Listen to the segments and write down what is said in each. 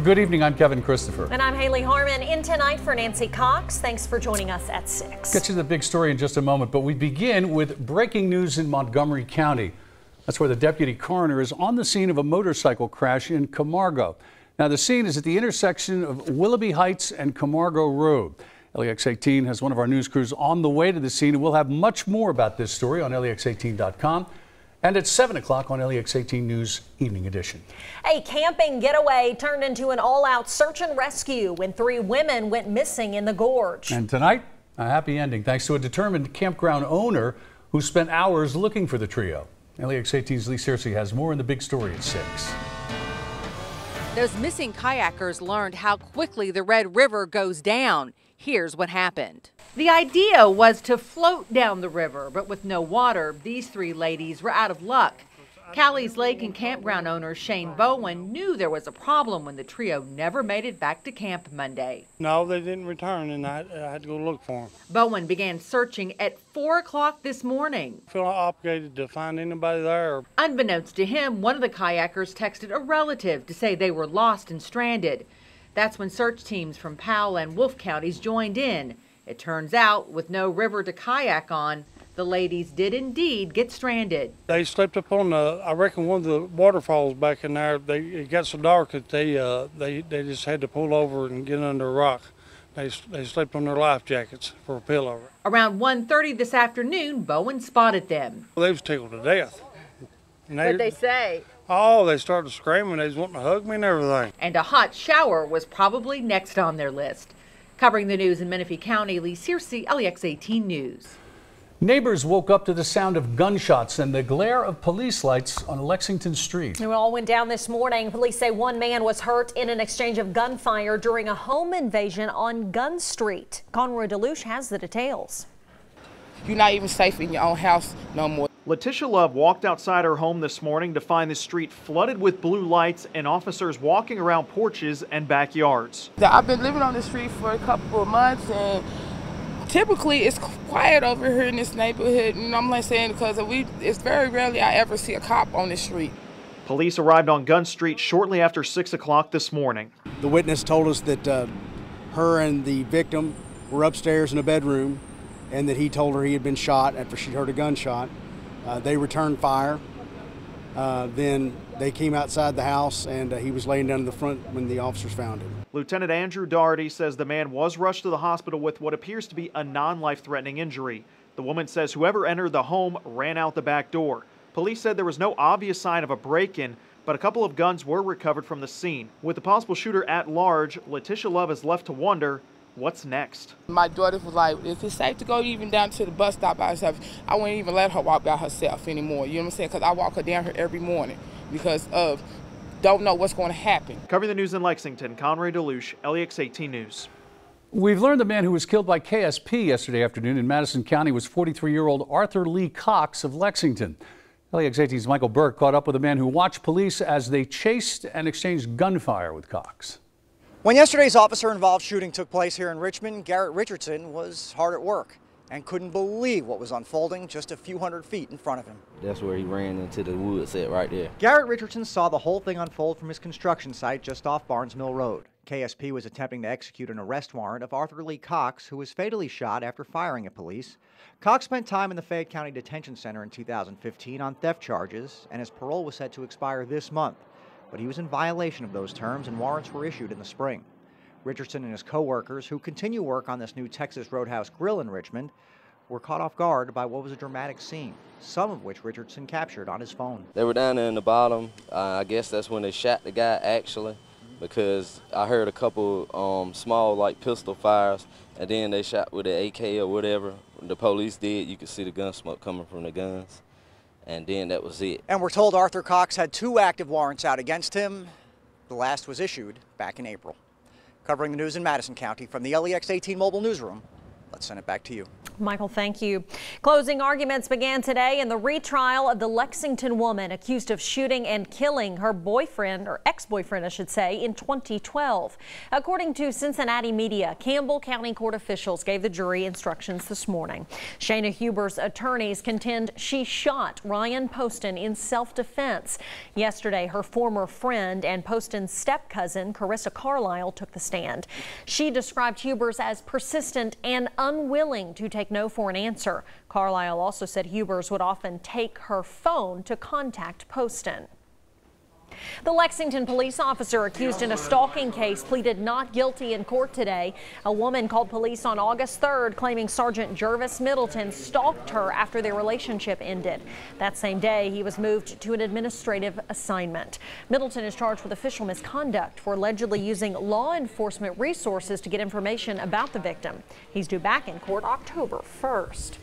Good evening, I'm Kevin Christopher. And I'm Haley Harmon, in tonight for Nancy Cox. Thanks for joining us at 6. Get to the big story in just a moment, but we begin with breaking news in Montgomery County. That's where the deputy coroner is on the scene of a motorcycle crash in Camargo. Now, the scene is at the intersection of Willoughby Heights and Camargo Road. LEX 18 has one of our news crews on the way to the scene, and we'll have much more about this story on lex18.com. And at 7 o'clock on LEX 18 News Evening Edition. A camping getaway turned into an all-out search and rescue when 3 women went missing in the gorge. And tonight, a happy ending thanks to a determined campground owner who spent hours looking for the trio. LEX 18's Lee Searcy has more in the big story at 6. Those missing kayakers learned how quickly the Red River goes down. Here's what happened. The idea was to float down the river, but with no water, these 3 ladies were out of luck. Callie's Lake and campground owner Shane Bowen knew there was a problem when the trio never made it back to camp Monday. No, they didn't return, and I had to go look for them. Bowen began searching at 4 o'clock this morning. I feel obligated to find anybody there. Unbeknownst to him, one of the kayakers texted a relative to say they were lost and stranded. That's when search teams from Powell and Wolfe counties joined in. It turns out, with no river to kayak on, the ladies did indeed get stranded. They slipped up on I reckon one of the waterfalls back in there. It got so dark that they just had to pull over and get under a rock. They slipped on their life jackets for a pillover. Around 1:30 this afternoon, Bowen spotted them. Well, they was tickled to death. What'd they say? Oh, they started screaming. They was wanting to hug me and everything. And a hot shower was probably next on their list. Covering the news in Menifee County, Lee Searcy, LEX 18 News. Neighbors woke up to the sound of gunshots and the glare of police lights on Lexington Street. It all went down this morning. Police say 1 man was hurt in an exchange of gunfire during a home invasion on Gun Street. Conroy DeLuche has the details. You're not even safe in your own house no more. Letitia Love walked outside her home this morning to find the street flooded with blue lights and officers walking around porches and backyards. I've been living on the street for a couple of months, and typically it's quiet over here in this neighborhood. And I'm not saying because it's very rarely I ever see a cop on the street. Police arrived on Gun Street shortly after 6 o'clock this morning. The witness told us that her and the victim were upstairs in a bedroom and that he told her he had been shot after she heard a gunshot. They returned fire. Then they came outside the house and he was laying down in the front when the officers found him. Lieutenant Andrew Doherty says the man was rushed to the hospital with what appears to be a non-life-threatening injury. The woman says whoever entered the home ran out the back door. Police said there was no obvious sign of a break-in, but a couple of guns were recovered from the scene. With the possible shooter at large, Letitia Love is left to wonder, what's next? My daughter was like, if it's safe to go even down to the bus stop by herself, I wouldn't even let her walk by herself anymore. You know what I'm saying? Because I walk her down here every morning because of don't know what's going to happen. Covering the news in Lexington, Conroy DeLuche, LEX 18 News. We've learned the man who was killed by KSP yesterday afternoon in Madison County was 43-year-old Arthur Lee Cox of Lexington. LEX 18's Michael Burke caught up with a man who watched police as they chased and exchanged gunfire with Cox. When yesterday's officer-involved shooting took place here in Richmond, Garrett Richardson was hard at work and couldn't believe what was unfolding just a few hundred feet in front of him. That's where he ran into the woods at right there. Garrett Richardson saw the whole thing unfold from his construction site just off Barnes Mill Road. KSP was attempting to execute an arrest warrant of Arthur Lee Cox, who was fatally shot after firing at police. Cox spent time in the Fayette County Detention Center in 2015 on theft charges, and his parole was set to expire this month. But he was in violation of those terms, and warrants were issued in the spring. Richardson and his co-workers, who continue work on this new Texas Roadhouse grill in Richmond, were caught off guard by what was a dramatic scene, some of which Richardson captured on his phone. They were down there in the bottom. I guess that's when they shot the guy, actually, because I heard a couple small, like, pistol fires, and then they shot with an AK or whatever. The police did. You could see the gun smoke coming from the guns, and then that was it. And we're told Arthur Cox had 2 active warrants out against him. The last was issued back in April. Covering the news in Madison County from the LEX 18 Mobile Newsroom, Let's send it back to you. Michael, thank you. Closing arguments began today in the retrial of the Lexington woman accused of shooting and killing her boyfriend, or ex-boyfriend, I should say, in 2012. According to Cincinnati media, Campbell County Court officials gave the jury instructions this morning. Shayna Huber's attorneys contend she shot Ryan Poston in self-defense. Yesterday, her former friend and Poston's step-cousin, Carissa Carlisle, took the stand. She described Huber's as persistent and unwilling to take no for an answer. Carlisle also said Huber's would often take her phone to contact Poston. The Lexington police officer accused in a stalking case pleaded not guilty in court today. A woman called police on August 3rd claiming Sergeant Jervis Middleton stalked her after their relationship ended. That same day, he was moved to an administrative assignment. Middleton is charged with official misconduct for allegedly using law enforcement resources to get information about the victim. He's due back in court October 1st.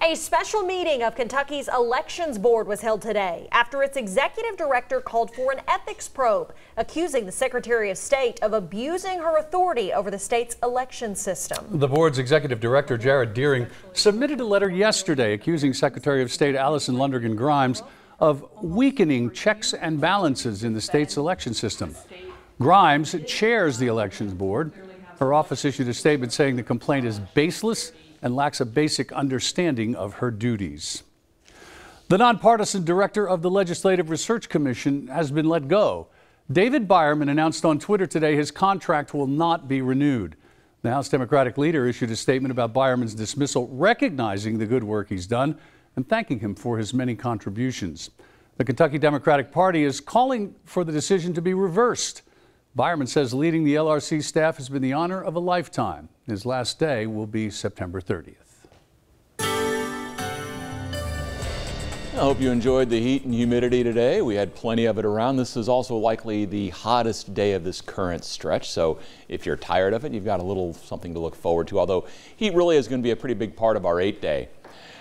A special meeting of Kentucky's Elections Board was held today after its executive director called for an ethics probe, accusing the Secretary of State of abusing her authority over the state's election system. The board's executive director, Jared Deering, submitted a letter yesterday accusing Secretary of State Allison Lundergan Grimes of weakening checks and balances in the state's election system. Grimes chairs the Elections Board. Her office issued a statement saying the complaint is baseless and lacks a basic understanding of her duties. The nonpartisan director of the Legislative Research Commission has been let go. David Byerman announced on Twitter today his contract will not be renewed. The House Democratic leader issued a statement about Byerman's dismissal, recognizing the good work he's done and thanking him for his many contributions. The Kentucky Democratic Party is calling for the decision to be reversed. Byerman says leading the LRC staff has been the honor of a lifetime. His last day will be September 30th. I hope you enjoyed the heat and humidity today. We had plenty of it around. This is also likely the hottest day of this current stretch. So if you're tired of it, you've got a little something to look forward to, although heat really is going to be a pretty big part of our 8-day.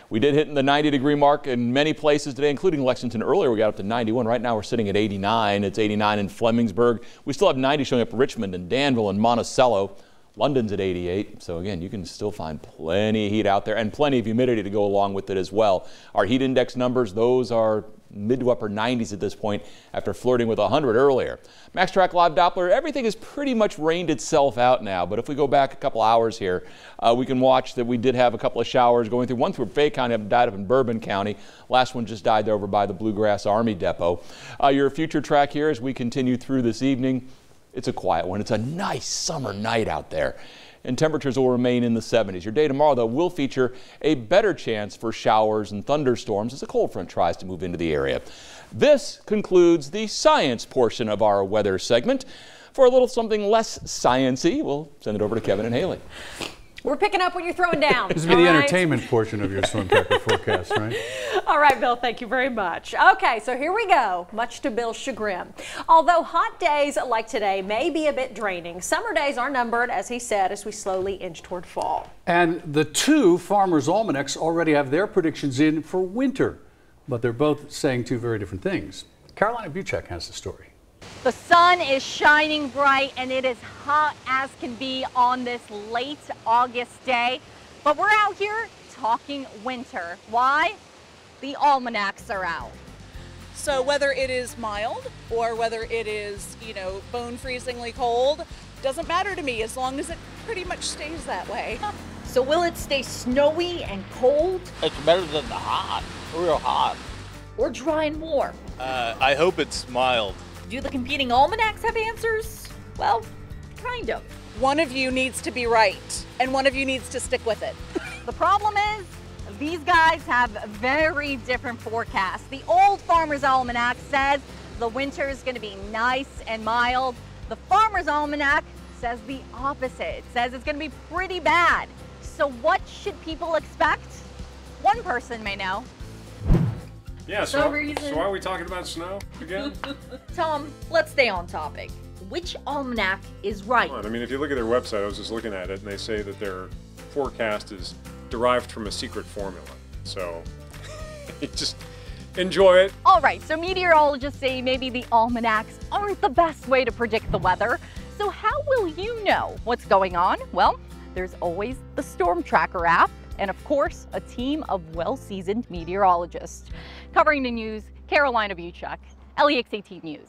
We did hit the 90-degree mark in many places today, including Lexington. Earlier, we got up to 91. Right now, we're sitting at 89. It's 89 in Flemingsburg. We still have 90 showing up in Richmond and Danville and Monticello. London's at 88. So again, you can still find plenty of heat out there and plenty of humidity to go along with it as well. Our heat index numbers, those are mid to upper 90s at this point after flirting with 100 earlier. Max Track Live Doppler, everything has pretty much rained itself out now, but if we go back a couple hours here, we can watch that we did have a couple of showers going through. One through Fayette County, died up in Bourbon County. Last one just died there over by the Bluegrass Army Depot. Your future track here as we continue through this evening, it's a quiet one. It's a nice summer night out there, and temperatures will remain in the 70s. Your day tomorrow, though, will feature a better chance for showers and thunderstorms as a cold front tries to move into the area. This concludes the science portion of our weather segment. For a little something less science-y, we'll send it over to Kevin and Haley. We're picking up what you're throwing down. This will be the entertainment portion of your swim pepper forecast, right? All right, Bill, thank you very much. Okay, so here we go, much to Bill's chagrin. Although hot days like today may be a bit draining, summer days are numbered, as he said, as we slowly inch toward fall. And the two Farmers' Almanacs already have their predictions in for winter, but they're both saying two very different things. Carolina Buchek has the story. The sun is shining bright and it is hot as can be on this late August day, but we're out here talking winter. Why? The almanacs are out. So whether it is mild or whether it is, bone freezingly cold, doesn't matter to me as long as it pretty much stays that way. So will it stay snowy and cold? It's better than the hot, real hot. Or dry and warm? I hope it's mild. Do the competing almanacs have answers? Well, kind of. One of you needs to be right, and one of you needs to stick with it. The problem is, these guys have very different forecasts. The old Farmer's Almanac says the winter is going to be nice and mild. The Farmer's Almanac says the opposite. It says it's going to be pretty bad. So what should people expect? One person may know. Yeah, so why are we talking about snow again? Tom, let's stay on topic. Which almanac is right? I mean, if you look at their website, I was just looking at it, and they say that their forecast is derived from a secret formula. So just enjoy it. All right, so meteorologists say maybe the almanacs aren't the best way to predict the weather. So how will you know what's going on? Well, There's always the Storm Tracker app, and of course, a team of well-seasoned meteorologists. Covering the news, Carolina Buchuk, LEX 18 News.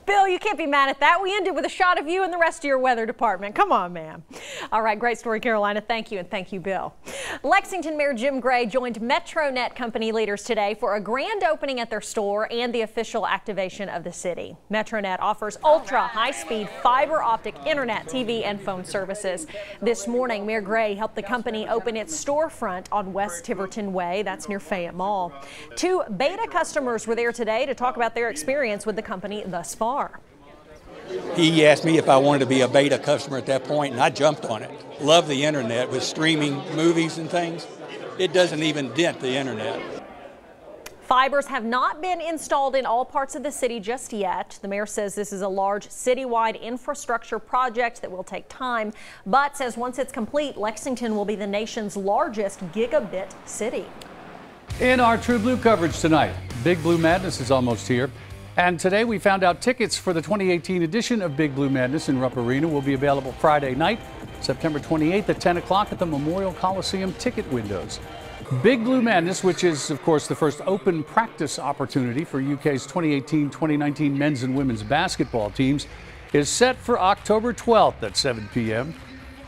Bill, you can't be mad at that. We ended with a shot of you and the rest of your weather department. Come on, man. All right, great story, Carolina. Thank you, and thank you, Bill. Lexington Mayor Jim Gray joined MetroNet company leaders today for a grand opening at their store and the official activation of the city. MetroNet offers ultra high-speed fiber optic internet, TV, and phone services. This morning, Mayor Gray helped the company open its storefront on West Tiverton Way. That's near Fayette Mall. 2 beta customers were there today to talk about their experience with the company thus far. He asked me if I wanted to be a beta customer at that point, and I jumped on it. Love the internet with streaming movies and things. It doesn't even dent the internet. Fibers have not been installed in all parts of the city just yet. The mayor says this is a large citywide infrastructure project that will take time, but says once it's complete, Lexington will be the nation's largest gigabit city. In our True Blue coverage tonight, Big Blue Madness is almost here. And today we found out tickets for the 2018 edition of Big Blue Madness in Rupp Arena will be available Friday night, September 28th at 10 o'clock at the Memorial Coliseum ticket windows. Big Blue Madness, which is, of course, the first open practice opportunity for UK's 2018-2019 men's and women's basketball teams, is set for October 12th at 7 p.m.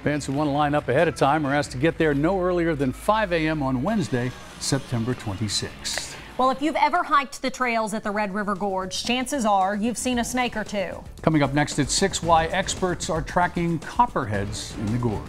Fans who want to line up ahead of time are asked to get there no earlier than 5 a.m. on Wednesday, September 26th. Well, if you've ever hiked the trails at the Red River Gorge, chances are you've seen a snake or two. Coming up next at 6, why experts are tracking copperheads in the gorge.